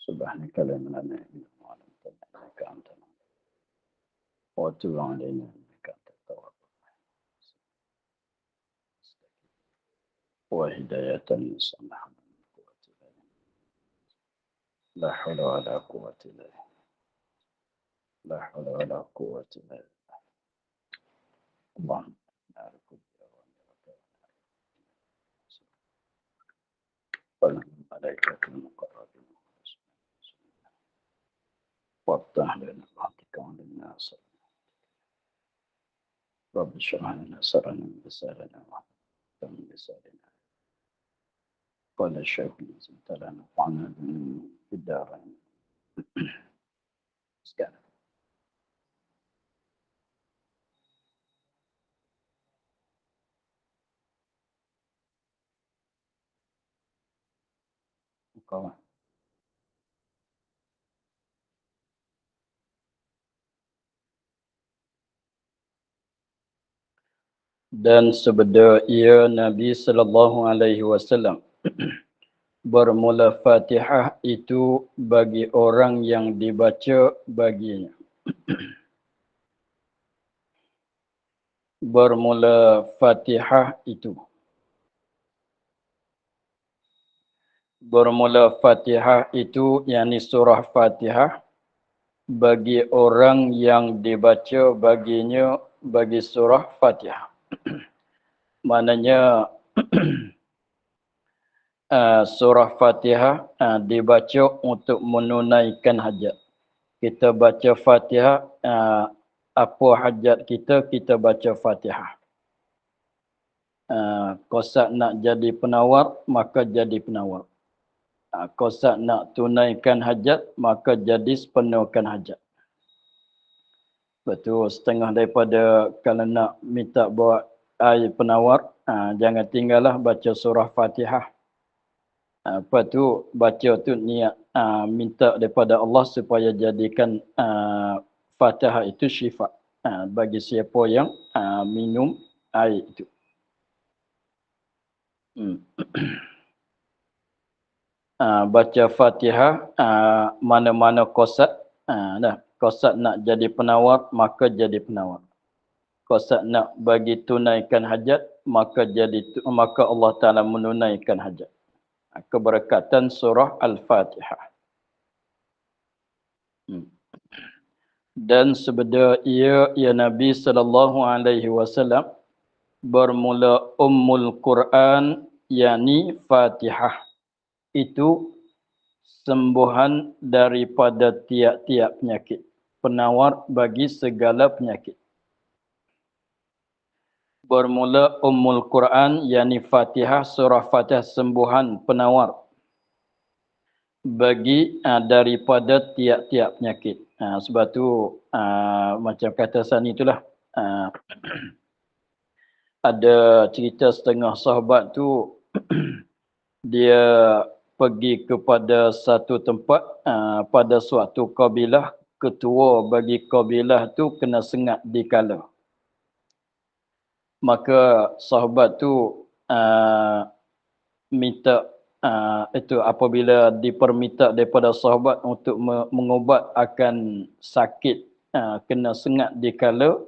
سبحانك لا علم لنا إلا ما علمتنا إنك أنت العليم وتب علينا إنك أنت التواب وهداية لسمح من قوة لا حول ولا قوة إلا بالله لا حول ولا قوة إلا بالله اللهم نعرف والملائكة المقربين وافتح لنا بعضك وللناس رب اشرح لنا صدرنا ويسرنا واحلل لساننا قال الشيخ نزلت لنا وعنا في الدارين sekarang. Kawan. Dan sebeda ia Nabi sallallahu alaihi wasallam bermula Fatihah itu bagi orang yang dibaca baginya. Bermula Fatihah itu. Bermula Fatihah itu yakni surah Fatihah bagi orang yang dibaca baginya bagi surah Fatihah. Maknanya surah Fatihah dibaca untuk menunaikan hajat. Kita baca Fatihah, apa hajat kita, kita baca Fatihah. Kosak nak jadi penawar, maka jadi penawar. Kosak nak tunaikan hajat, maka jadi sepenuhkan hajat. Betul, setengah daripada kalau nak minta buat air penawar, jangan tinggallah baca surah Fatihah. Lepas tu baca tu niat minta daripada Allah supaya jadikan Fatihah itu syifa bagi siapa yang minum air itu. Baca Fatihah mana-mana kosak kosak nak jadi penawar maka jadi penawar. Kosak nak bagi tunaikan hajat maka Allah Taala menunaikan hajat. Keberkatan surah Al-Fatihah. Dan sebeda ia ya Nabi sallallahu alaihi wasallam bermula Ummul Quran yakni Fatihah. Itu sembuhan daripada tiap-tiap penyakit, penawar bagi segala penyakit. Bermula Ummul Quran yakni Fatihah, surah Fatihah sembuhan penawar bagi daripada tiap-tiap penyakit. Sebab tu macam kata Sani itulah ada cerita setengah sahabat tu dia pergi kepada satu tempat pada suatu kabilah, ketua bagi kabilah tu kena sengat dikala. Maka sahabat tu minta itu apabila diperminta daripada sahabat untuk mengubat akan sakit kena sengat dikala,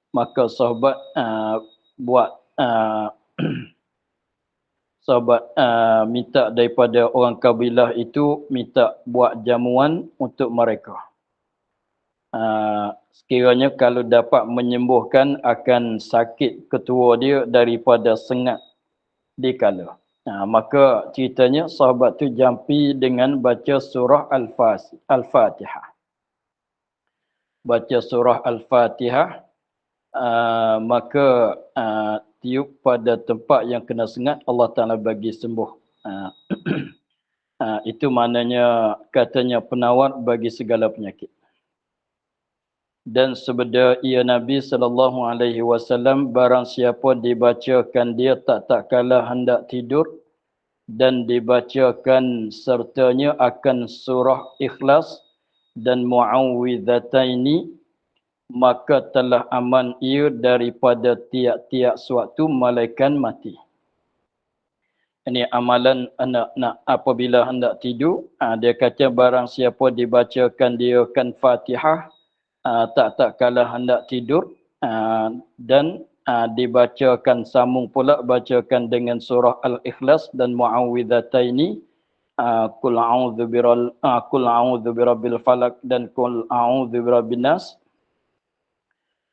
maka sahabat buat sahabat minta daripada orang kabilah itu minta buat jamuan untuk mereka. Sekiranya kalau dapat menyembuhkan akan sakit ketua dia daripada sengat dikala. Maka ceritanya sahabat tu jampi dengan baca surah Al-Fatihah. Baca surah Al-Fatihah, maka tiup pada tempat yang kena sengat, Allah Ta'ala bagi sembuh. Itu maknanya katanya penawar bagi segala penyakit. Dan sebeda ia Nabi sallallahu alaihi wasallam barang siapa dibacakan dia tak kala hendak tidur dan dibacakan sertanya akan surah Ikhlas dan Muawwidhataini, maka telah aman ia daripada tiap-tiap suatu malaikat mati. Ini amalan nak apabila hendak tidur, dia kata barang siapa dibacakan dia kan Fatihah, tak kala hendak tidur, dan dibacakan sambung pula bacakan dengan surah Al-Ikhlas dan Muawwidhataini, Qul a'udzu birabbil falaq dan Qul a'udzu birabbin nas,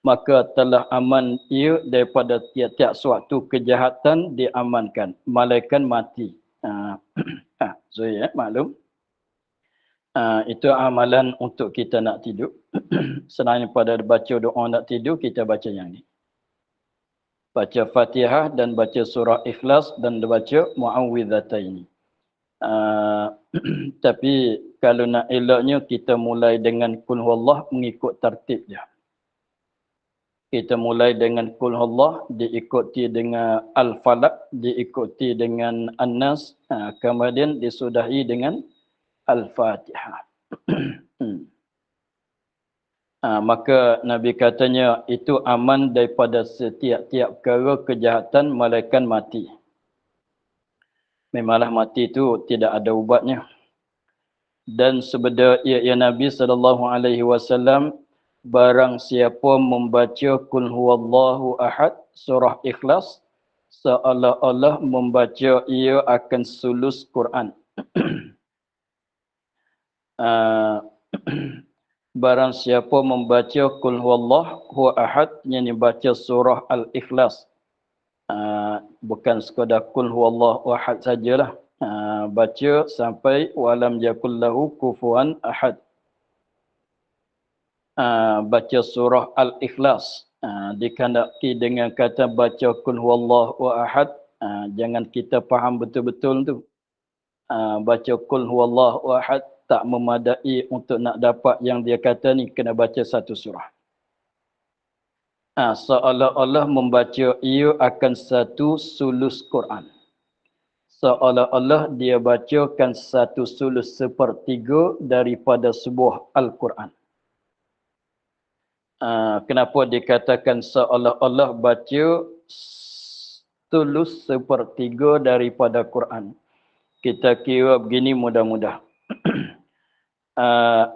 maka telah aman ia daripada tiap-tiap suatu kejahatan diamankan. Malaikat mati. So ya, maklum. Itu amalan untuk kita nak tidur. Selain pada baca doa nak tidur, kita baca yang ni. Baca Fatihah dan baca surah Ikhlas dan baca Muawwidhataini. Tapi kalau nak eloknya, kita mulai dengan Qul Huwallah mengikut tertib dia. Kita mulai dengan Qul Huwallah, diikuti dengan Al-Falaq, diikuti dengan An-Nas, kemudian disudahi dengan Al-Fatihah. Maka Nabi katanya itu aman daripada setiap-tiap perkara kejahatan malaikat mati. Memanglah mati itu tidak ada ubatnya. Dan sebenarnya ya Nabi SAW, barang siapa membaca Qul Huwallahu Ahad, surah Ikhlas, seolah-olah membaca ia akan sulus Quran. Barang siapa membaca Qul Huwallahu Ahad, yang baca surah Al-Ikhlas, bukan sekadar Qul Huwallahu Ahad sajalah, baca sampai walam yakullahu kufuwan ahad. Baca surah Al-Ikhlas, dikandaki dengan kata baca Qul Huwallahu Ahad, jangan kita faham betul-betul tu. Baca Qul Huwallahu Ahad tak memadai untuk nak dapat yang dia kata ni, kena baca satu surah. Seolah-olah membaca ia akan satu sulus Quran. Seolah-olah dia bacakan satu sulus sepertiga daripada sebuah Al-Quran. Kenapa dikatakan seolah-olah baca sulus sepertiga daripada Quran? Kita kira begini mudah-mudah.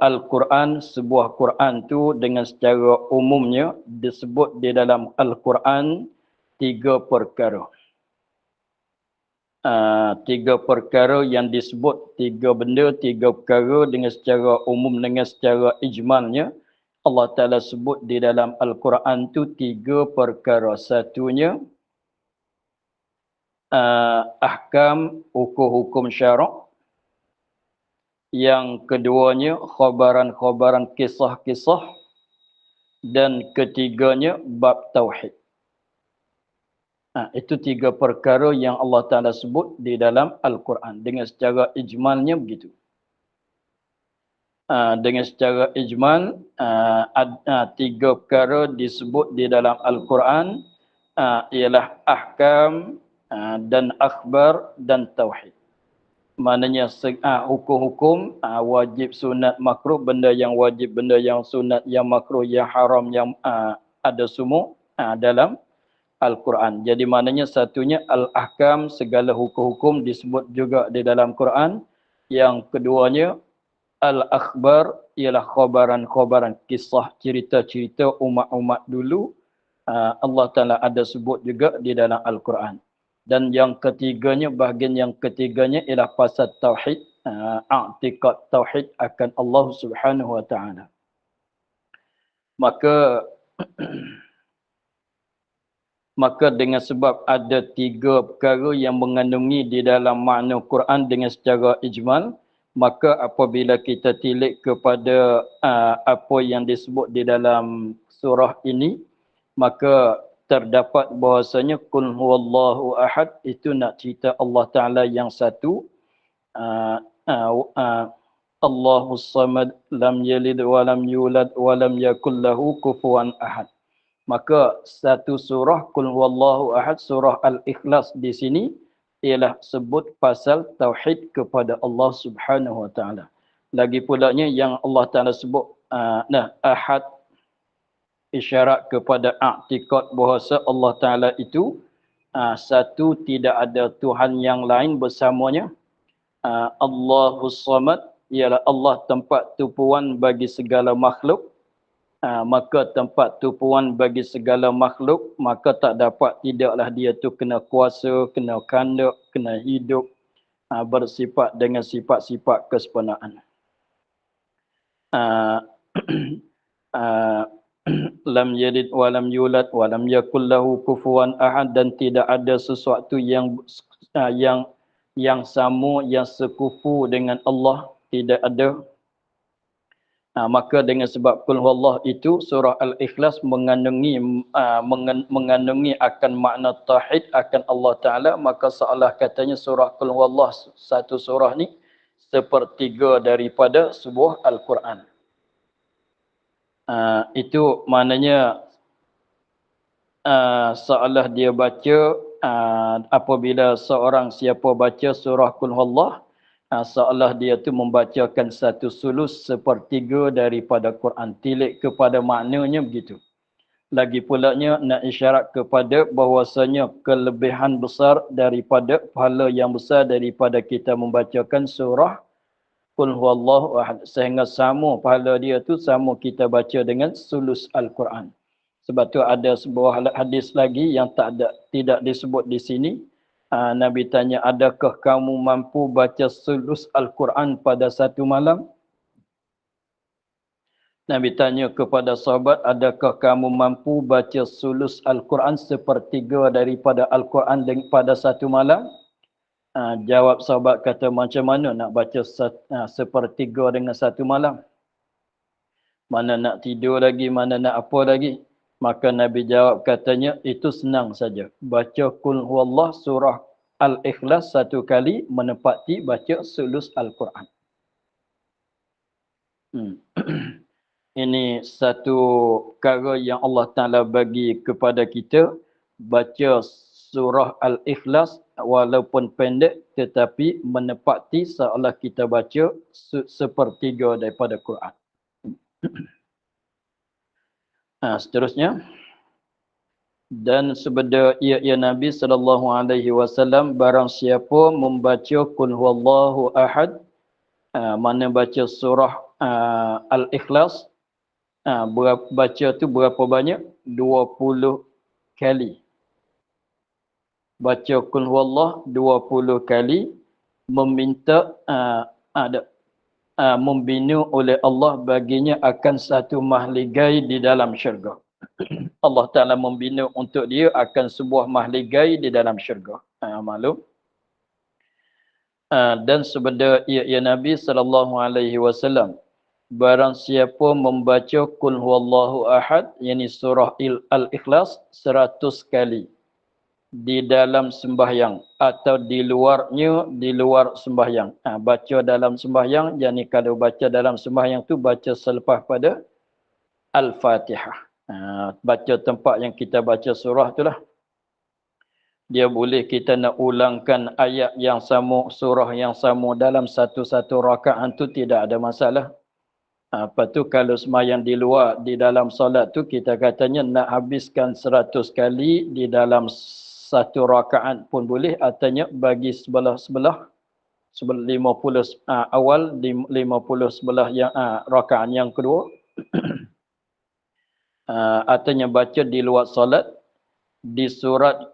Al-Quran, sebuah Quran tu dengan secara umumnya disebut di dalam Al-Quran tiga perkara. Tiga perkara yang disebut, tiga benda, tiga perkara dengan secara umum, dengan secara ijmalnya Allah Ta'ala sebut di dalam Al-Quran tu tiga perkara. Satunya ahkam, hukum-hukum syarak. Yang keduanya khabaran-khabaran kisah-kisah. Dan ketiganya bab tauhid. Itu tiga perkara yang Allah Ta'ala sebut di dalam Al-Quran. Dengan secara ijmalnya begitu. Dengan secara ijmal, tiga perkara disebut di dalam Al-Quran, ialah ahkam dan akhbar dan tauhid. Maknanya hukum-hukum, wajib, sunat, makruh, benda yang wajib, benda yang sunat, yang makruh, yang haram, yang ada semua dalam Al-Quran. Jadi maknanya satunya al-ahkam, segala hukum-hukum disebut juga di dalam Quran. Yang keduanya al-akhbar, ialah khabaran-khabaran, kisah, cerita-cerita umat-umat dulu. Allah Ta'ala ada sebut juga di dalam Al-Quran. Dan yang ketiganya, bahagian yang ketiganya ialah pasal tauhid, i'tiqad tauhid akan Allah Subhanahu Wa Ta'ala. Maka dengan sebab ada tiga perkara yang mengandungi di dalam makna Quran dengan secara ijmal, maka apabila kita tilik kepada apa yang disebut di dalam surah ini, maka terdapat bahasanya Qul Huwallahu Ahad itu nak cerita Allah Ta'ala yang satu. Allahus Samad, lam yalid wa lam yulad wa lam yakul lahu kufuwan ahad. Maka satu surah Qul Huwallahu Ahad, surah Al-Ikhlas di sini ialah sebut pasal tauhid kepada Allah Subhanahu Wa Ta'ala. Lagi pulanya yang Allah Ta'ala sebut ahad, isyarat kepada i'tiqad bahasa Allah Ta'ala itu satu, tidak ada Tuhan yang lain bersamanya. Allahus Samad, ialah Allah tempat tumpuan bagi segala makhluk. Maka tempat tumpuan bagi segala makhluk, maka tak dapat tidaklah dia tu kena kuasa, kena kandak, kena hidup, bersifat dengan sifat-sifat kesempurnaan. Lam yalid wa lam yulad wa lam yakul lahu kufuwan ahad, dan tidak ada sesuatu yang sama, yang sekufu dengan Allah, tidak ada. Maka dengan sebab Qul Huwallah itu, surah Al-Ikhlas mengandungi akan makna tauhid akan Allah Ta'ala, maka seolah katanya surah Qul Huwallah, satu surah ni sepertiga daripada sebuah Al-Quran. Itu maknanya seolah dia baca, apabila seorang siapa baca surah Qul Huwallah, seolah dia tu membacakan satu sulus sepertiga daripada Quran. Tilik kepada maknanya begitu. Lagi pulanya nak isyarat kepada bahawasanya kelebihan besar daripada pahala yang besar daripada kita membacakan surah Qul Huwallahu Ahad, sehingga sama pahala dia tu sama kita baca dengan sulus Al-Quran. Sebab tu ada sebuah hadis lagi yang tidak disebut di sini. Nabi tanya, adakah kamu mampu baca sulus Al-Quran pada satu malam? Nabi tanya kepada sahabat, adakah kamu mampu baca sulus Al-Quran, sepertiga daripada Al-Quran pada satu malam? Jawab sahabat kata, macam mana nak baca sepertiga dengan satu malam? Mana nak tidur lagi, mana nak apa lagi? Maka Nabi jawab katanya, itu senang saja. Baca Qul Huwallah surah Al-Ikhlas satu kali menepati baca sulus Al-Quran. Ini satu perkara yang Allah Ta'ala bagi kepada kita. Baca surah Al-Ikhlas walaupun pendek tetapi menepati seolah kita baca sepertiga daripada Quran. Seterusnya, dan sabda ia Nabi SAW, barang siapa membaca Qul Huwallahu Ahad, mana baca surah Al-Ikhlas, baca tu berapa banyak? 20 kali. Baca Qul Huwallah 20 kali, meminta membina oleh Allah baginya akan satu mahligai di dalam syurga. Allah Ta'ala membina untuk dia akan sebuah mahligai di dalam syurga. Maklum. Dan sabda ia Nabi SAW, barang siapa membaca Qul Huwallahu Ahad, yakni surah Al-Ikhlas 100 kali di dalam sembahyang atau di luar sembahyang. Baca dalam sembahyang, yakni kalau baca dalam sembahyang tu baca selepas pada Al-Fatihah. Baca tempat yang kita baca surah itulah. Dia boleh kita nak ulangkan ayat yang sama, surah yang sama dalam satu-satu rakaat tu tidak ada masalah. Lepas tu kalau sembahyang di luar, di dalam solat tu kita katanya nak habiskan 100 kali di dalam satu rakaat pun boleh. Artinya bagi sebelah 50 awal, 50 sebelah yang rakaat yang kedua. Artinya baca di luar solat, disurat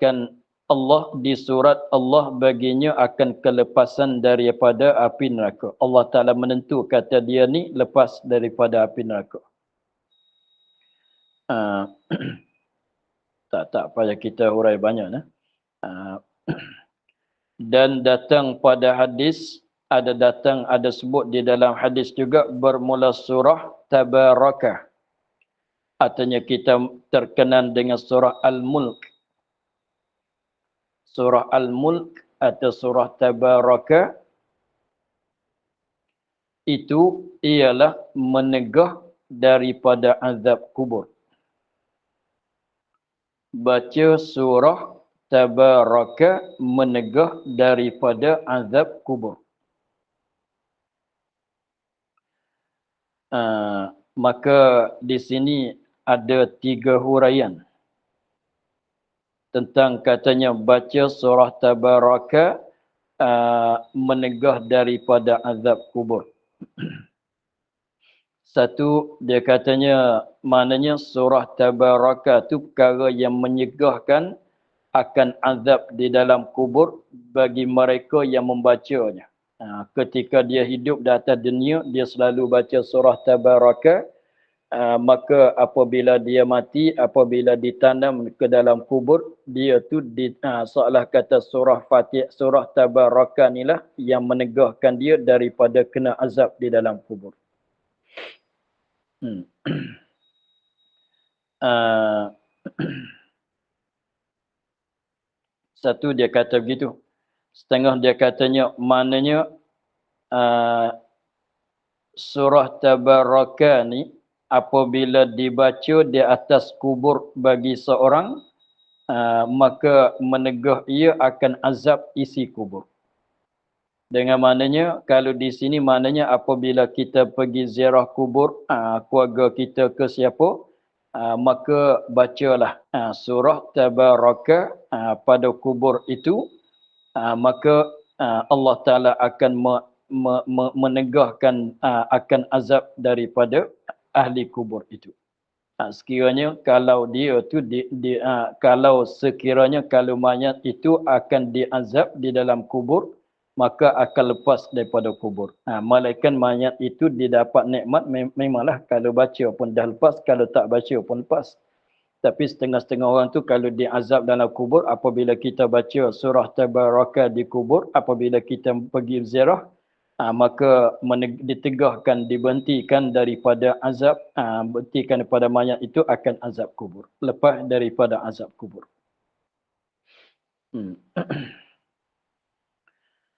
Allah baginya akan kelepasan daripada api neraka. Allah Ta'ala menentu kata dia ni lepas daripada api neraka. Tak payah kita hurai banyak. Dan datang pada hadis, ada sebut di dalam hadis juga, bermula surah Tabarakah. Artinya kita terkenan dengan surah Al-Mulk. Surah Al-Mulk atau surah Tabarakah itu ialah menegah daripada azab kubur. Baca surah Tabarakah menegah daripada azab kubur. Maka di sini ada 3 huraian. tentang katanya baca surah Tabaraka menegah daripada azab kubur. Satu, dia katanya maknanya surah Tabaraka itu perkara yang menyegahkan akan azab di dalam kubur bagi mereka yang membacanya. Ketika dia hidup di atas dunia, dia selalu baca surah Tabaraka. Maka apabila dia mati, apabila ditanam ke dalam kubur, dia tu seolah kata surah Fatih, surah Tabaraka inilah yang menegahkan dia daripada kena azab di dalam kubur. Satu dia kata begitu. Setengah dia katanya maknanya surah Tabaraka ni apabila dibaca di atas kubur bagi seorang, maka menegah ia akan azab isi kubur. Dengan maknanya, kalau di sini maknanya apabila kita pergi ziarah kubur, keluarga kita ke siapa, maka bacalah surah Tabaraka pada kubur itu, maka Allah Ta'ala akan menegahkan akan azab daripada ahli kubur itu. Sekiranya kalau dia tu kalau sekiranya kalau mayat itu akan diazab di dalam kubur, maka akan lepas daripada kubur. Malaikat mayat itu didapat nikmat memanglah kalau baca pun dah lepas, kalau tak baca pun lepas. Tapi setengah-setengah orang tu kalau diazab dalam kubur, apabila kita baca surah Tabaraka di kubur, apabila kita pergi ziarah, maka ditegahkan, diberhentikan daripada azab, berhentikan daripada mayat itu akan azab kubur. Lepas daripada azab kubur.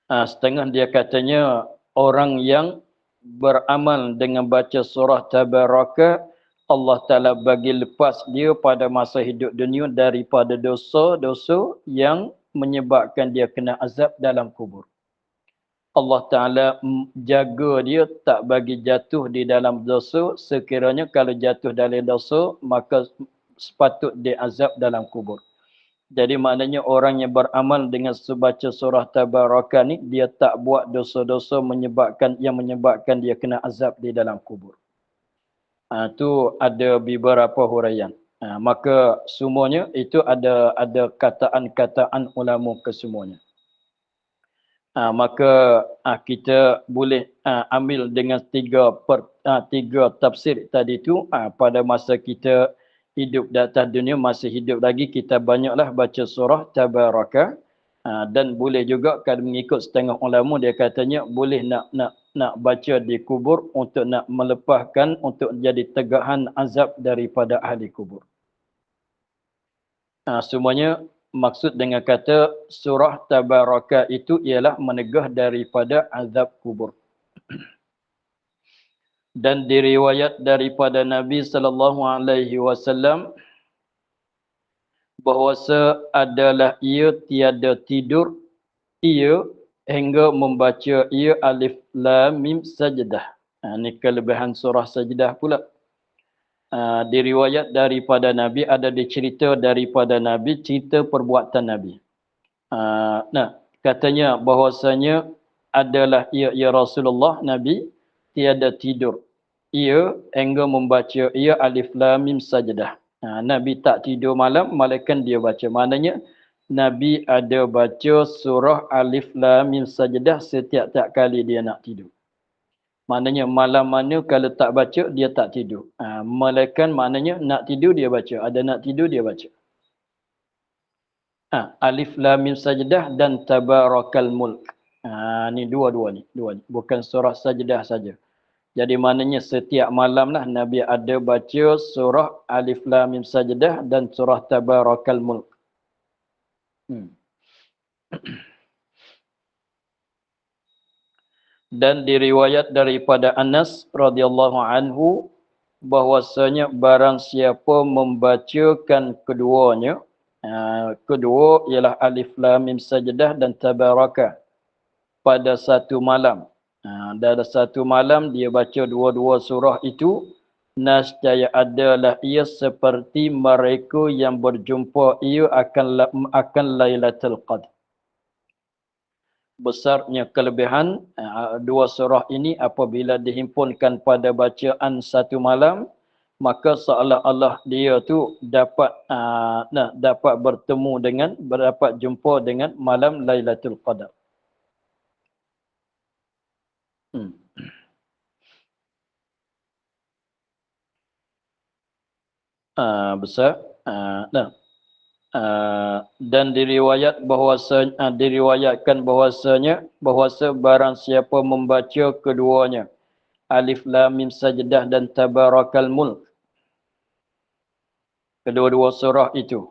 Setengah dia katanya orang yang beramal dengan baca surah Tabaraka, Allah Ta'ala bagi lepas dia pada masa hidup dunia daripada dosa-dosa yang menyebabkan dia kena azab dalam kubur. Allah Ta'ala jaga dia tak bagi jatuh di dalam dosa. Sekiranya kalau jatuh dalam dosa, maka sepatut dia azab dalam kubur. Jadi maknanya orang yang beramal dengan sebaca surah Tabaraka ni, dia tak buat dosa-dosa yang menyebabkan dia kena azab di dalam kubur. Tu ada beberapa huraian. Maka semuanya itu ada kataan-kataan ulama kesemuanya. Maka kita boleh ambil dengan tiga tafsir tadi tu. Pada masa kita hidup di atas dunia, masih hidup lagi, kita banyaklah baca surah Tabaraka. Dan boleh juga kalau mengikut setengah ulama, dia katanya boleh nak baca di kubur untuk nak melepaskan, untuk jadi tegahan azab daripada ahli kubur. Semuanya maksud dengan kata surah Tabaraka itu ialah menegah daripada azab kubur. Dan diriwayat daripada Nabi SAW bahwasa adalah ia tiada tidur ia hingga membaca ia alif lam mim sajdah. Ini kelebihan surah sajdah pula. Diriwayat daripada Nabi, ada dicerita daripada Nabi, cerita perbuatan Nabi. Katanya bahwasanya adalah ia Rasulullah Nabi tiada tidur ia hingga membaca ia alif lam mim sajdah. Nabi tak tidur malam, malaikat dia baca. Maknanya Nabi ada baca surah alif lam mim sajdah setiap kali dia nak tidur. Maknanya malam mana kalau tak baca, dia tak tidur. Malaikat maknanya nak tidur dia baca. Ada nak tidur dia baca. Alif lam mim sajdah dan tabarakal mulk. Ni dua-dua ni. Bukan surah sajdah saja. Jadi maknanya setiap malam lah Nabi ada baca surah alif lam mim sajdah dan surah tabarakal mulk. Dan diriwayat daripada Anas radhiyallahu anhu bahwasanya barang siapa membacakan keduanya, kedua ialah alif lam mim sajdah dan tabaraka pada satu malam. Dalam satu malam dia baca dua-dua surah itu, Nascaya adalah ia seperti mereka yang berjumpa ia akan Lailatul Qadar. Besarnya kelebihan dua surah ini apabila dihimpunkan pada bacaan satu malam, maka seolah-olah dia tu dapat bertemu dengan, dapat jumpa dengan malam Lailatul Qadar. Besar. Dan diriwayatkan bahwasa barang siapa membaca keduanya, Alif Lam Mim Sajdah dan Tabarakal Mulk, kedua-dua surah itu,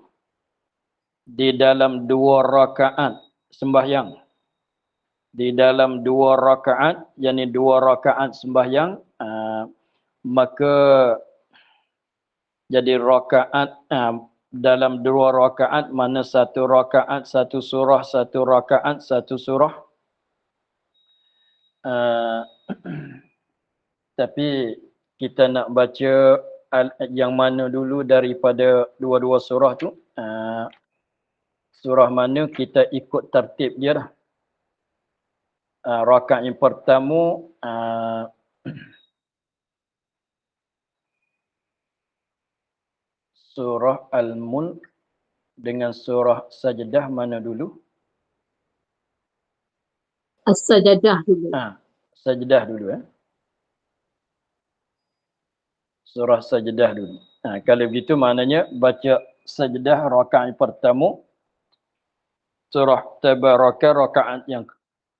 di dalam 2 rakaat sembahyang, di dalam 2 rakaat, yakni 2 rakaat sembahyang, maka jadi rakaat dalam 2 rakaat, mana 1 rakaat 1 surah, 1 rakaat 1 surah. Tapi kita nak baca yang mana dulu daripada dua-dua surah tu. Surah mana kita ikut tertib dia dah. Rakaat yang pertama surah Al-Mulk dengan surah Sajdah mana dulu? As-Sajdah dulu. Sajdah dulu. Surah Sajdah dulu. Kalau begitu maknanya baca Sajdah rakaat pertama, surah Tabaraka rakaat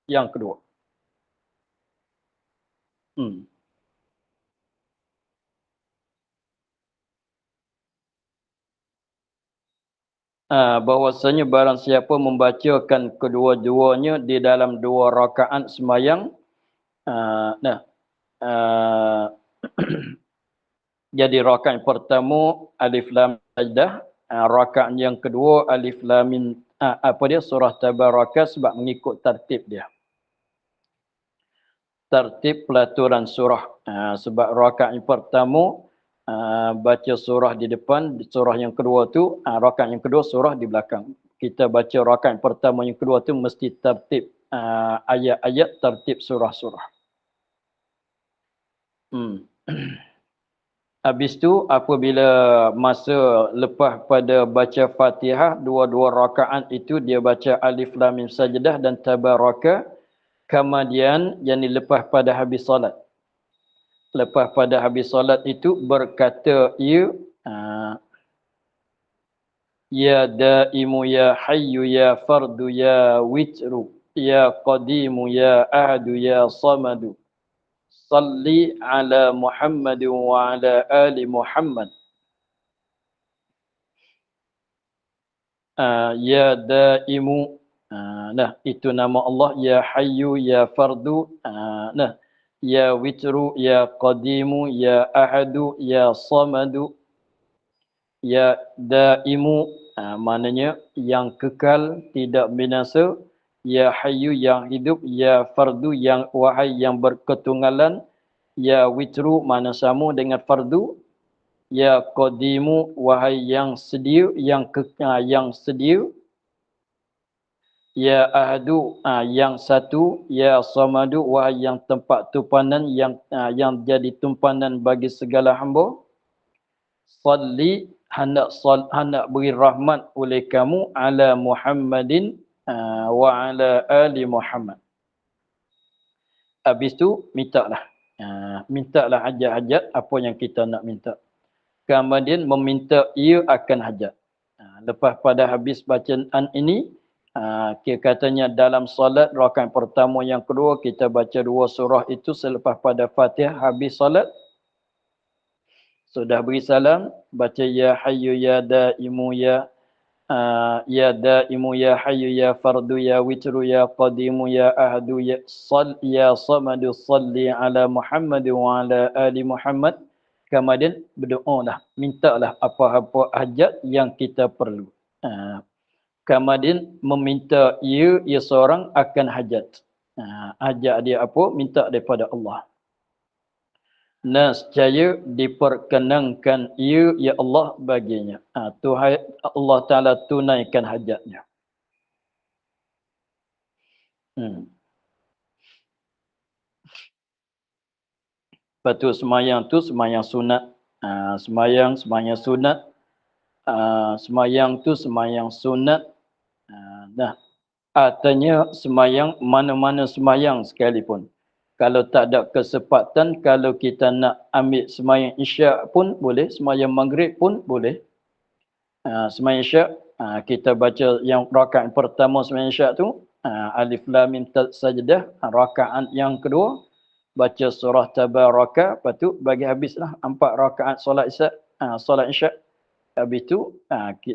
yang kedua. Bahwasanya barang siapa membacakan kedua-duanya di dalam 2 rakaat sembahyang, jadi rakaat pertama Alif Lam Sajdah, rakaat yang kedua Alif Lam Mim surah Tabaraka, sebab mengikut tertib dia. Tertib pelaturan surah. Sebab rakaat yang pertama baca surah di depan, surah yang kedua tu rakaat yang kedua surah di belakang. Kita baca rakaat yang pertama, yang kedua tu mesti tertib ayat-ayat, tertib surah-surah. Habis tu apabila masa lepas pada baca Fatihah, dua-dua rakaat itu dia baca Alif Lam Mim Sajdah dan Tabaraka. Kemudian yang lepas pada habis solat. Lepas pada habis solat itu berkata ia, Ya Daimu Ya Hayyu Ya Fardu Ya Witru Ya Qadimu Ya Ahadu Ya Samadu Salli ala Muhammad wa ala ali Muhammad. Ya Daimu, itu nama Allah. Ya Hayyu Ya Fardu, Ya Witru, Ya Qadimu, Ya Ahadu, Ya Samadu. Ya Daimu, maknanya yang kekal, tidak binasa. Ya Hayyu, yang hidup. Ya Fardu, yang wahai yang berketunggalan. Ya Witru, mana sama dengan Fardu. Ya Qadimu, wahai yang sedia, yang sedia. Ya Ahadu, yang satu. Ya Samadu, wahai yang tempat tumpanan, yang jadi tumpanan bagi segala hamba. Salli, hendak beri rahmat oleh kamu ala Muhammadin wa ala ali Muhammad. Habis tu mintalah. Mintalah hajat-hajat apa yang kita nak minta. Kemudian meminta ia akan hajat. Lepas pada habis bacaan ini, katanya dalam solat rakaat pertama yang kedua kita baca 2 surah itu selepas pada Fatihah habis solat. Sudah beri salam, baca Ya Hayyu Ya Daimu Ya Daimu Ya Hayyu Ya Fardu Ya Witru Ya Qadimu Ya Ahadu Ya Samadu Salli ala Muhammad wa ala ali Muhammad. Kemudian berdoalah, mintalah apa-apa hajat yang kita perlu. Kemudian meminta ia seorang akan hajat. Hajat dia apa? Minta daripada Allah. nescaya diperkenankan ia ya Allah baginya. Tuhan Allah Ta'ala tunaikan hajatnya. Lepas tu semayang tu semayang sunat. Semayang sunat. Semayang tu semayang sunat. Nah, artinya semayang mana-mana semayang sekalipun. Kalau tak ada kesempatan, kalau kita nak ambil semayang isyak pun boleh, semayang maghrib pun boleh. Semayang isyak, kita baca yang rakaat pertama semayang isyak tu, Alif Lam Mim Sajdah. Rakaat yang kedua, baca surah Tabaraka. Lepas tu bagi habislah 4 rakaat solat isyak. Solat isyak. Habis tu,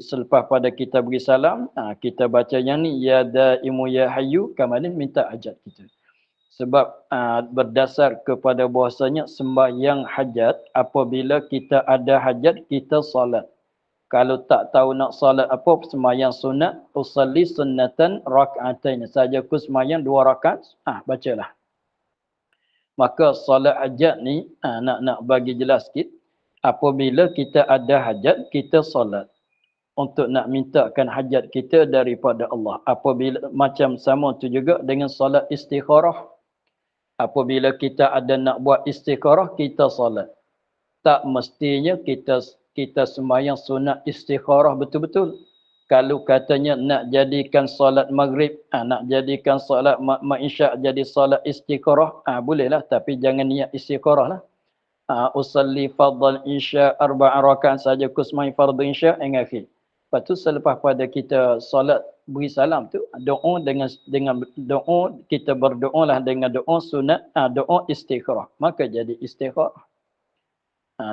selepas pada kita beri salam, kita baca yang ni, Ya Daimu Ya Hayyu, kemudian minta hajat kita. Sebab berdasar kepada bahasanya sembahyang hajat, apabila kita ada hajat, kita solat. Kalau tak tahu nak solat apa, sembahyang sunat, usalli sunnatan rak'atain. Saja ku sembahyang 2 rakaat, bacalah. Maka solat hajat ni, nak bagi jelas sikit, apabila kita ada hajat, kita solat. Untuk nak mintakan hajat kita daripada Allah. Apabila macam sama tu juga dengan solat istikharah. Apabila kita ada nak buat istikharah, kita solat. Tak mestinya kita sembahyang sunat istikharah betul-betul. Kalau katanya nak jadikan solat maghrib, nak jadikan solat isyak jadi solat istikharah, bolehlah, tapi jangan niat istikharah lah. Usalli fardal isya 4 rakaat saja kusmai fardhu isya akhir. Lepas tu selepas pada kita solat beri salam tu, doa dengan doa, kita berdoa lah dengan doa sunat, doa istikharah. Maka jadi istikharah.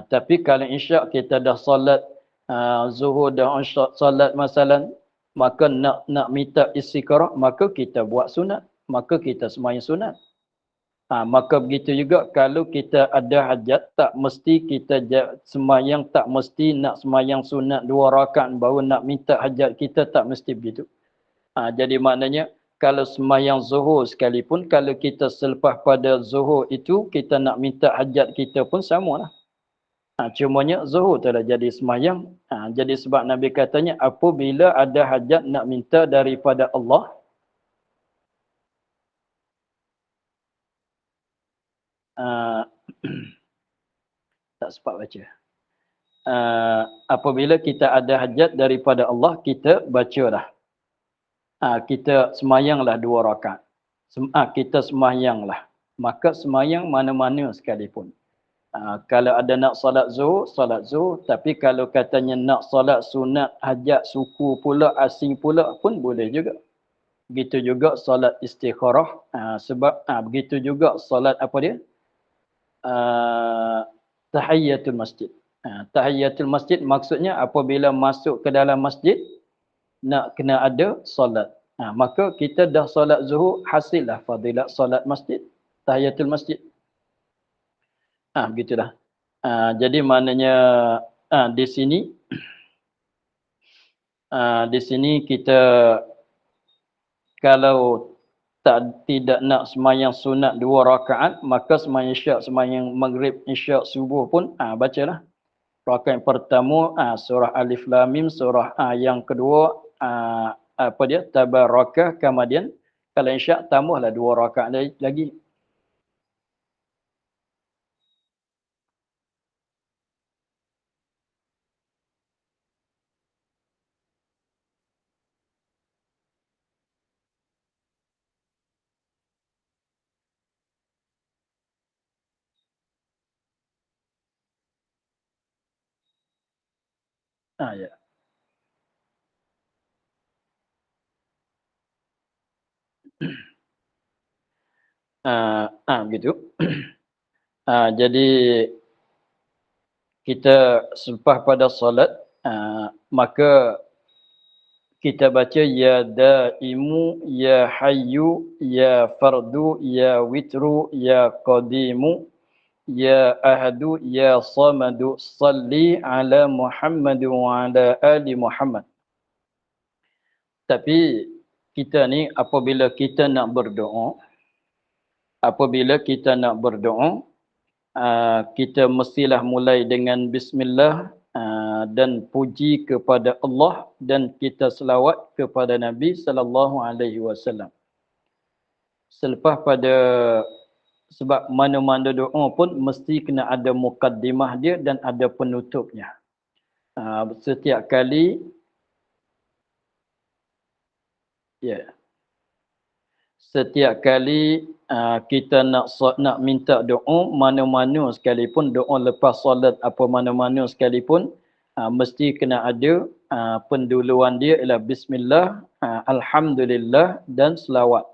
Tapi kalau isyak kita dah solat zuhur, dah solat masalan, maka nak minta istikharah, maka kita buat sunat. Maka kita sembahyang sunat. Maka begitu juga kalau kita ada hajat, tak mesti kita sembahyang, tak mesti nak sembahyang sunat 2 rakaat baru nak minta hajat kita, tak mesti begitu. Jadi maknanya kalau sembahyang zuhur sekalipun, kalau kita selepas pada zuhur itu kita nak minta hajat kita pun samalah. Cumanya zuhur telah jadi sembahyang. Jadi sebab Nabi katanya apabila ada hajat nak minta daripada Allah, tak sempat baca. Apabila kita ada hajat daripada Allah, kita bacalah. Kita semayanglah 2 rakaat. Kita semayanglah. Maka semayang mana-mana sekalipun. Kalau ada nak solat zuhur. Tapi kalau katanya nak solat sunat, hajat, suku pula, asing pula pun boleh juga. Begitu juga solat istikharah. Sebab begitu juga solat apa dia? Tahiyyatul masjid. Tahiyyatul masjid maksudnya apabila masuk ke dalam masjid, nak kena ada solat. Maka kita dah solat zuhur, hasillah fadilat solat masjid. Tahiyyatul masjid. Begitulah. Jadi maknanya di sini kita kalau tidak nak semayang sunat 2 rakaat, maka semayang isyak, semayang maghrib, isyak, subuh pun bacalah. Rakaat pertama surah Alif Lam Mim, surah yang kedua apa dia? Tabaraka, kemudian kalau isyak tambahlah 2 rakaat lagi. Ya. Begitu. Jadi kita selepas pada solat, maka kita baca Ya Daimu, Ya Hayyu, Ya Fardu, Ya Witru, Ya Qadimu, Ya Ahadu, Ya Samadu, Salli ala Muhammad wa ala ali Muhammad. Tapi kita ni apabila kita nak berdoa, kita mestilah mulai dengan bismillah dan puji kepada Allah dan kita selawat kepada Nabi sallallahu alaihi wasallam. Selepas pada sebab mana-mana doa pun mesti kena ada mukaddimah dia dan ada penutupnya. Setiap kali setiap kali kita nak minta doa mana-mana sekalipun, doa lepas solat apa mana-mana sekalipun, mesti kena ada penduluan dia ialah bismillah, alhamdulillah dan selawat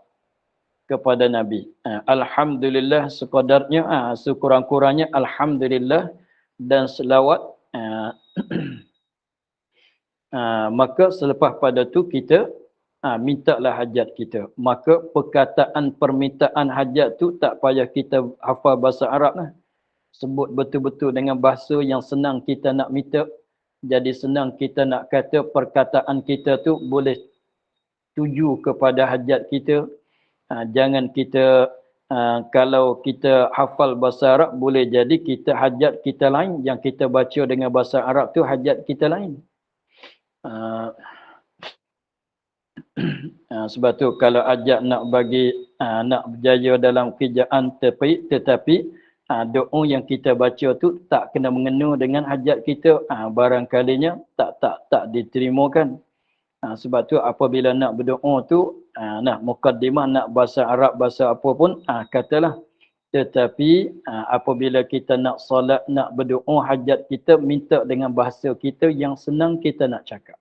kepada Nabi. Alhamdulillah sekadarnya, sekurang-kurangnya alhamdulillah dan selawat. Maka selepas pada tu kita mintalah hajat kita. Maka perkataan permintaan hajat tu tak payah kita hafal bahasa Arab lah. Sebut betul-betul dengan bahasa yang senang kita nak minta. Jadi senang kita nak kata perkataan kita tu boleh tuju kepada hajat kita. Jangan kita kalau kita hafal bahasa Arab boleh jadi kita hajat kita lain, yang kita baca dengan bahasa Arab tu hajat kita lain. Sebab tu kalau ajak nak bagi nak berjaya dalam kerjaan tetapi doa yang kita baca tu tak kena mengena dengan hajat kita, barangkalinya tak diterimakan. Sebab tu apabila nak berdoa tu nak mukaddimah, nak bahasa Arab, bahasa apa pun katalah. Tetapi apabila kita nak solat, nak berdoa hajat kita, minta dengan bahasa kita yang senang kita nak cakap.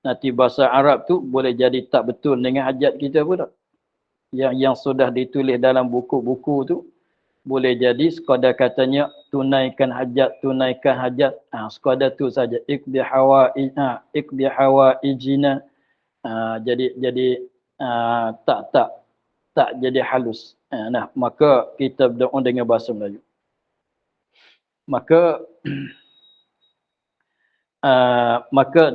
Nanti bahasa Arab tu boleh jadi tak betul dengan hajat kita pun tak. Yang sudah ditulis dalam buku-buku tu boleh jadi sekadar katanya tunaikan hajat, sekadar tu saja, iqdi hawaijina. Jadi tak jadi halus. Maka kita berdoa dengan bahasa Melayu. Maka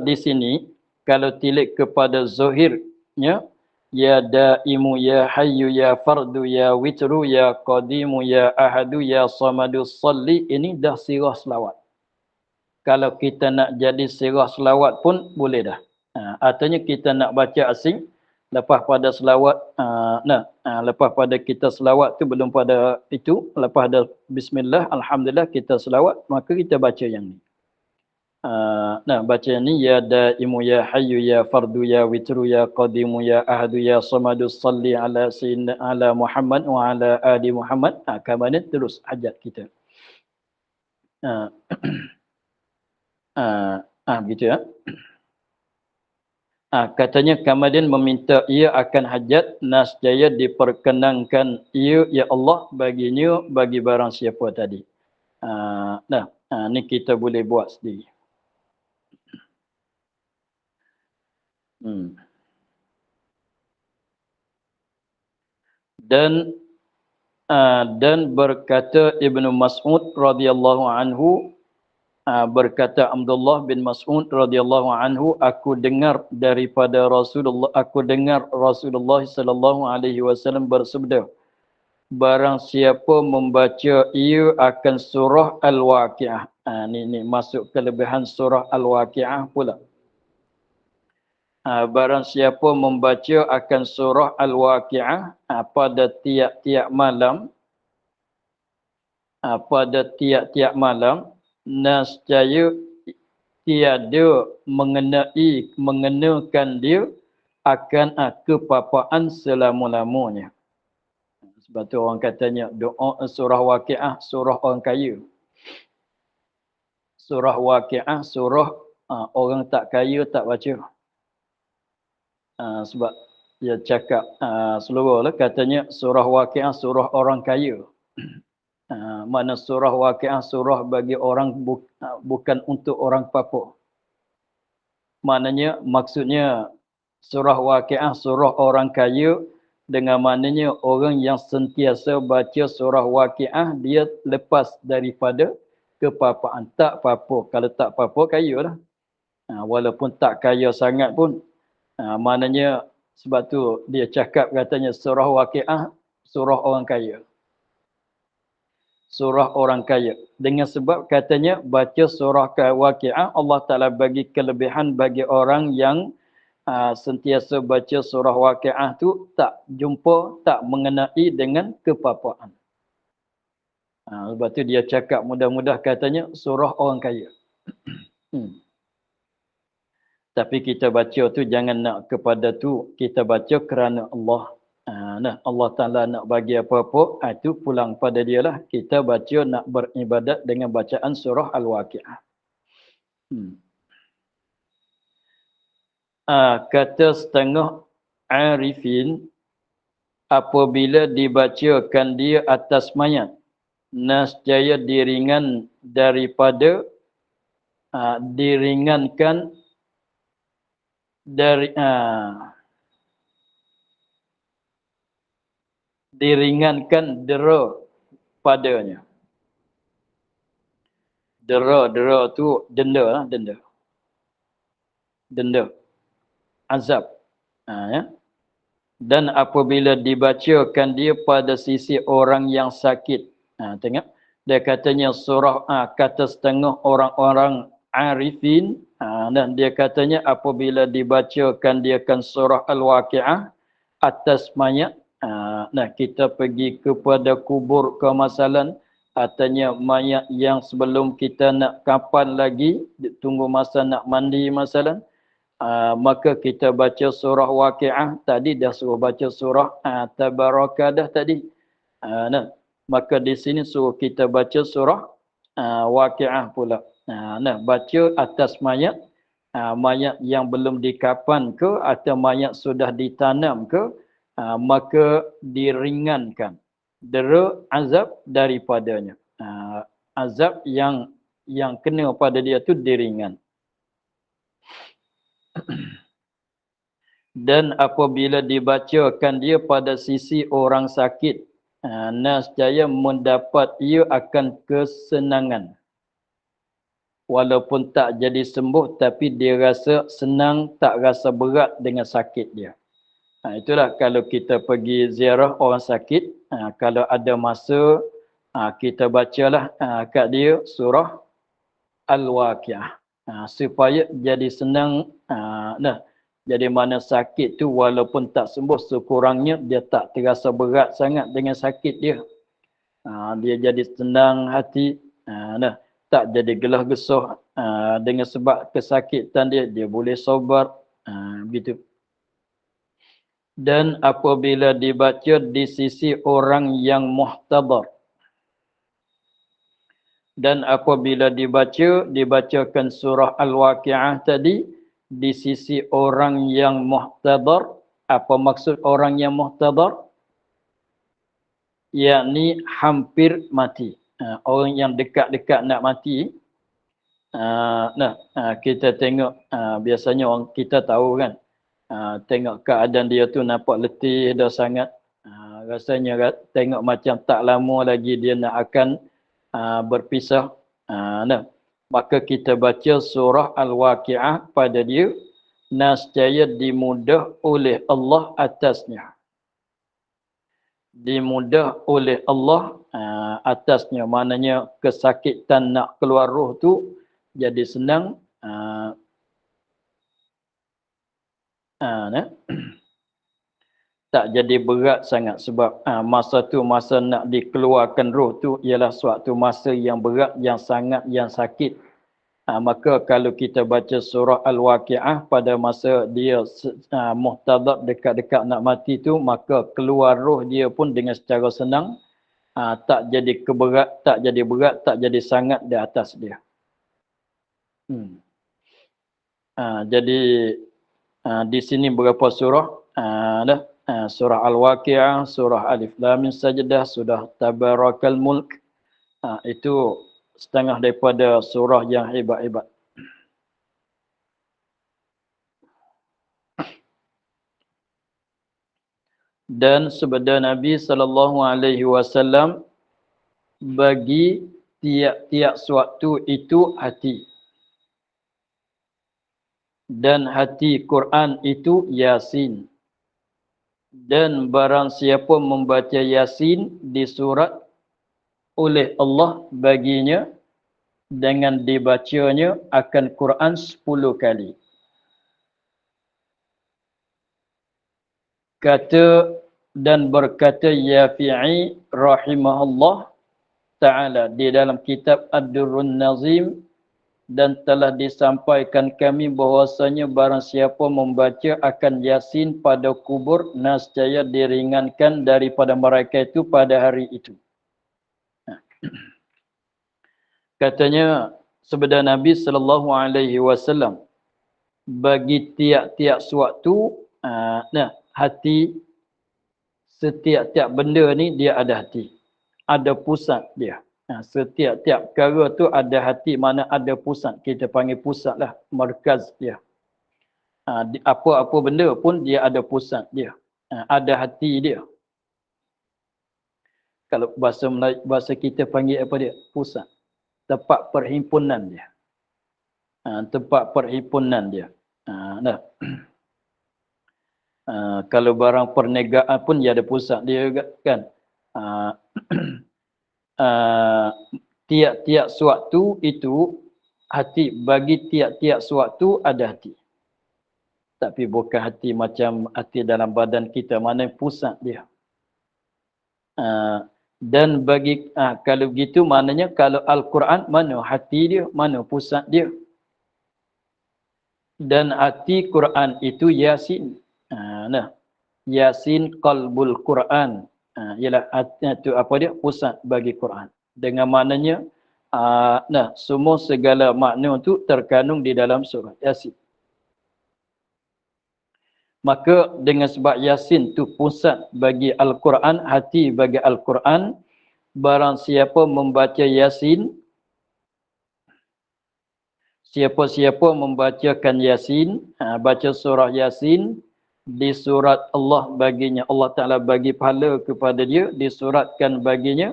di sini kalau tilik kepada zahirnya, ya daimu ya hayyu ya fardu ya witru ya qadimu ya ahadu ya samadu salli, ini dah sirah selawat. Kalau kita nak jadi sirah selawat pun boleh dah. Artinya kita nak baca asing, lepas pada selawat, lepas pada kita selawat tu belum pada itu, lepas ada bismillah, alhamdulillah kita selawat, maka kita baca yang ni. Baca ni ya daimu ya hayyu ya fardu ya witru ya qadimu ya ahadu ya samadu salli ala sayyidina ala Muhammad wa ala ali Muhammad. Kemudian terus hajat kita. Begitu ya. Katanya kemudian meminta ia akan hajat, nascaya diperkenankan ia ya Allah baginya bagi barang siapa tadi. Ni kita boleh buat sendiri. Dan berkata Ibnu Mas'ud radhiyallahu anhu, berkata Abdullah bin Mas'ud radhiyallahu anhu, aku dengar Rasulullah sallallahu alaihi wasallam bersabda, barang siapa membaca ia akan surah Al-Waqiah. Ni masuk kelebihan surah Al-Waqiah pula. Barang siapa membaca akan surah Al-Waqiah pada tiap-tiap malam, nescaya tiada mengenakan dia akan kepapaan selama-lamanya. Sebab tu orang katanya doa surah Waqiah surah orang kaya. Surah Waqiah surah orang tak kaya tak baca. Sebab dia cakap seluruhlah katanya surah Waqiah surah orang kaya. Mana surah Waqiah surah bagi orang bukan untuk orang papa. Maksudnya surah Waqiah surah orang kaya dengan maknanya orang yang sentiasa baca surah Waqiah dia lepas daripada kepapaan. Tak apa, kalau tak apa kaya lah. Walaupun tak kaya sangat pun. Maknanya sebab tu dia cakap katanya surah Waqiah surah orang kaya. surah orang kaya. Dengan sebab katanya baca surah Waqiah, Allah Ta'ala bagi kelebihan bagi orang yang sentiasa baca surah Waqiah tu tak jumpa, tak mengenai dengan kepapaan. Sebab tu dia cakap mudah-mudah katanya surah orang kaya. Tapi kita baca tu jangan nak kepada tu, kita baca kerana Allah. Allah Ta'ala nak bagi apa-apa, itu pulang pada dia lah. Kita baca nak beribadat dengan bacaan surah Al-Waqiah. Kata setengah arifin, apabila dibacakan dia atas mayat, nascaya diringan daripada diringankan dari diringankan dera padanya. Dera tu denda lah, denda. Azab. Ya. Dan apabila dibacakan dia pada sisi orang yang sakit. Tengok. Dia katanya surah, kata setengah orang-orang arifin. Dan dia katanya apabila dibacakan dia kan surah Al-Waqiah atas mayat. Kita pergi kepada kubur kemasalan. Katanya mayat yang sebelum kita nak kapan lagi, tunggu masa nak mandi masalan. Maka kita baca surah Waqiah tadi, dah suruh baca surah Tabaraka dah tadi. Maka di sini suruh kita baca surah Waqiah pula. Baca atas mayat, mayat yang belum dikapan ke atau mayat sudah ditanam ke, maka diringankan dera azab daripadanya. Azab yang kena pada dia tu diringan. Dan apabila dibacakan dia pada sisi orang sakit, nascaya mendapat ia akan kesenangan. Walaupun tak jadi sembuh, tapi dia rasa senang, tak rasa berat dengan sakit dia. Itulah kalau kita pergi ziarah orang sakit, kalau ada masa, kita bacalah kat dia surah Al-Waqiah. Supaya jadi senang. Jadi mana sakit tu walaupun tak sembuh, sekurangnya dia tak terasa berat sangat dengan sakit dia. Dia jadi senang hati. Tak jadi gelah gesuh dengan sebab kesakitan dia. Dia boleh sabar. Begitu. Dan apabila dibaca di sisi orang yang muhtadar. Dan apabila dibacakan surah Al-Waqiah tadi di sisi orang yang muhtadar. Apa maksud orang yang muhtadar? Yakni hampir mati. Orang yang dekat-dekat nak mati. Kita tengok, biasanya orang kita tahu kan, tengok keadaan dia tu nampak letih dah sangat. Rasanya tengok macam tak lama lagi dia nak akan berpisah. Maka kita baca surah Al-Waqiah pada dia, nascaya dimudah oleh Allah atasnya. Dimudah oleh Allah atasnya. Maknanya kesakitan nak keluar roh tu jadi senang. Tak jadi berat sangat sebab masa tu, masa nak dikeluarkan roh tu ialah suatu masa yang berat, yang sangat, yang sakit. Maka kalau kita baca surah Al-Waqiah pada masa dia muhtadar, dekat-dekat nak mati tu, maka keluar roh dia pun dengan secara senang. Tak jadi tak jadi berat, tak jadi sangat di atas dia. Jadi di sini berapa surah? Surah Al-Waqiah, surah Alif Lam Mim Sajdah, surah Tabarakal Mulk. Itu setengah daripada surah yang hebat-hebat. Dan sabda Nabi SAW bagi tiap-tiap suatu itu hati. Dan hati Quran itu Yasin. Dan barang siapa membaca Yasin di surat oleh Allah baginya dengan dibacanya akan Quran 10 kali. Kata dan berkata Yafi'i rahimahullah ta'ala di dalam kitab Ad-Durrun Nazim, dan telah disampaikan kami bahwasanya barang siapa membaca akan Yasin pada kubur, nascaya diringankan daripada mereka itu pada hari itu. Katanya sabda Nabi sallallahu alaihi wasallam, bagi tiap-tiap sewaktu, hati, setiap-tiap benda ni dia ada hati, ada pusat dia. Setiap-tiap perkara tu ada hati, mana ada pusat. Kita panggil pusat lah, markaz dia. Apa-apa benda pun dia ada pusat dia. Ada hati dia. Kalau bahasa Melayu, bahasa kita panggil apa dia? Pusat. Tempat perhimpunan dia. Tempat perhimpunan dia. Kalau barang perniagaan pun dia ada pusat dia juga kan. Tiap-tiap sewaktu itu hati, bagi tiap-tiap sewaktu ada hati. Tapi bukan hati macam hati dalam badan kita, mana pusat dia. Dan bagi kalau begitu maknanya kalau Al-Quran, mana hati dia, mana pusat dia. Dan hati Quran itu Yasin. Yasin qalbul Quran. Ialah itu apa dia, pusat bagi Quran. Dengan maknanya semua segala makna itu terkandung di dalam surah Yasin. Maka dengan sebab Yasin tu pusat bagi Al-Quran, hati bagi Al-Quran, barang siapa membaca Yasin, siapa-siapa membacakan Yasin, baca surah Yasin, di surat Allah baginya, Allah Ta'ala bagi pahala kepada dia, disuratkan baginya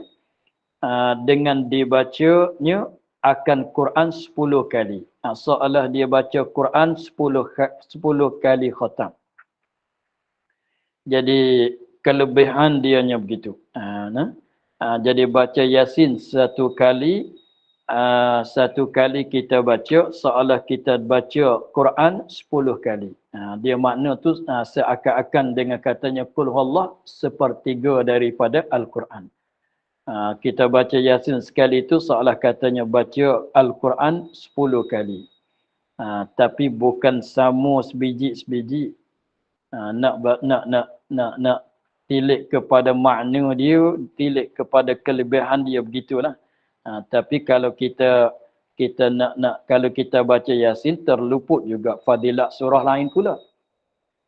dengan dibacanya akan Quran 10 kali. Seolah dia baca Quran 10 kali khatam. Jadi kelebihan dianya begitu. Jadi baca Yasin satu kali kita baca seolah kita baca Quran 10 kali. Dia makna tu seakan-akan dengan katanya Qul huwallah, sepertiga daripada Al-Quran. Kita baca Yasin sekali itu seolah katanya baca Al-Quran 10 kali. Tapi bukan sama sebiji-sebiji. Nak tilik kepada makna dia, tilik kepada kelebihan dia, begitulah. Tapi kalau kita kalau kita baca Yasin, terluput juga fadilat surah lain pula.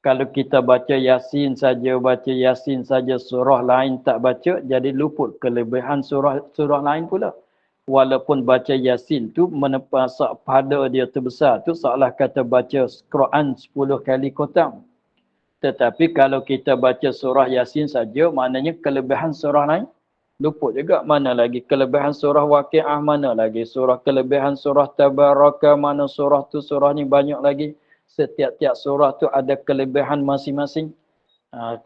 Kalau kita baca Yasin saja, surah lain tak baca, jadi luput kelebihan surah lain pula. Walaupun baca Yasin tu menepasak pada dia terbesar tu, seolah kata baca Quran 10 kali khatam. Tetapi kalau kita baca surah Yasin saja, maknanya kelebihan surah lain luput juga. Mana lagi kelebihan surah Waqi'ah, mana lagi kelebihan surah Tabaraka, mana surah tu, surah ni banyak lagi. Setiap-tiap surah tu ada kelebihan masing-masing.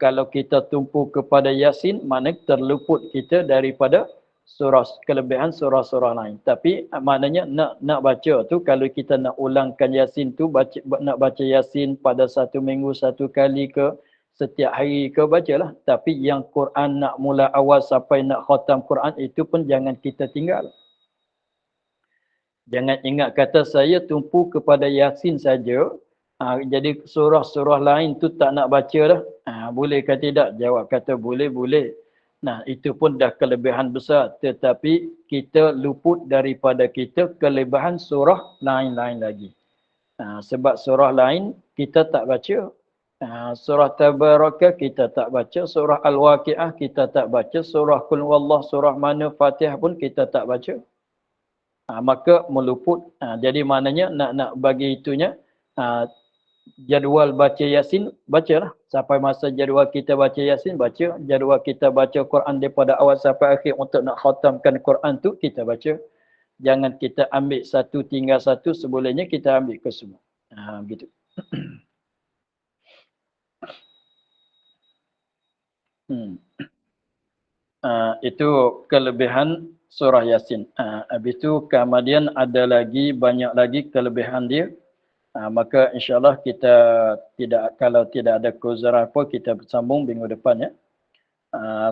Kalau kita tumpu kepada Yasin, maknanya terluput kita daripada kelebihan surah-surah lain. Tapi maknanya nak baca tu, kalau kita nak ulangkan Yasin tu, nak baca Yasin pada satu minggu satu kali ke, setiap hari ke, bacalah. Tapi yang Quran nak mula awal sampai nak khatam Quran, itu pun jangan kita tinggal. Jangan ingat kata saya tumpu kepada Yasin saja, jadi surah-surah lain tu tak nak baca dah. Boleh ke tidak? Jawab kata boleh. Itu pun dah kelebihan besar. Tetapi kita luput daripada kita kelebihan surah lain-lain lagi. Sebab surah lain kita tak baca. Surah Tabaraka kita tak baca. Surah Al-Waqi'ah kita tak baca. Surah Qul huwallah, surah mana, Fatihah pun kita tak baca. Maka meluput. Jadi maknanya nak bagi itunya, jadual baca Yasin, bacalah. Sampai masa jadual kita baca Yasin, baca. Jadual kita baca Quran daripada awal sampai akhir untuk nak khatamkan Quran tu, kita baca. Jangan kita ambil satu, tinggal satu, sebolehnya kita ambil ke semua. Begitu. Itu kelebihan surah Yasin. Habis tu kemudian ada lagi banyak lagi kelebihan dia. Maka insyaAllah kita kalau tidak ada keuzran apa, kita bersambung minggu depan ya.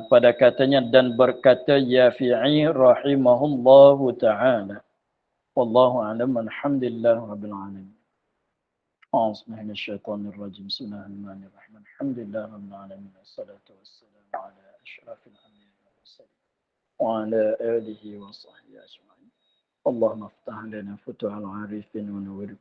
Pada katanya dan berkata Yafi'i rahimahullahu ta'ala. Wallahu a'lam, alhamdulillah rabbil alamin. A'udzubillahi minasyaitonir rajim. Bismillahirrahmanirrahim. Alhamdulillah rabbil alamin. Wassalatu wassalamu ala asyrafil anbiya'i wal mursalin wa ala alihi wa sahbihi ajma'in. Allahumma iftah lana futuhal arifin wa nawwir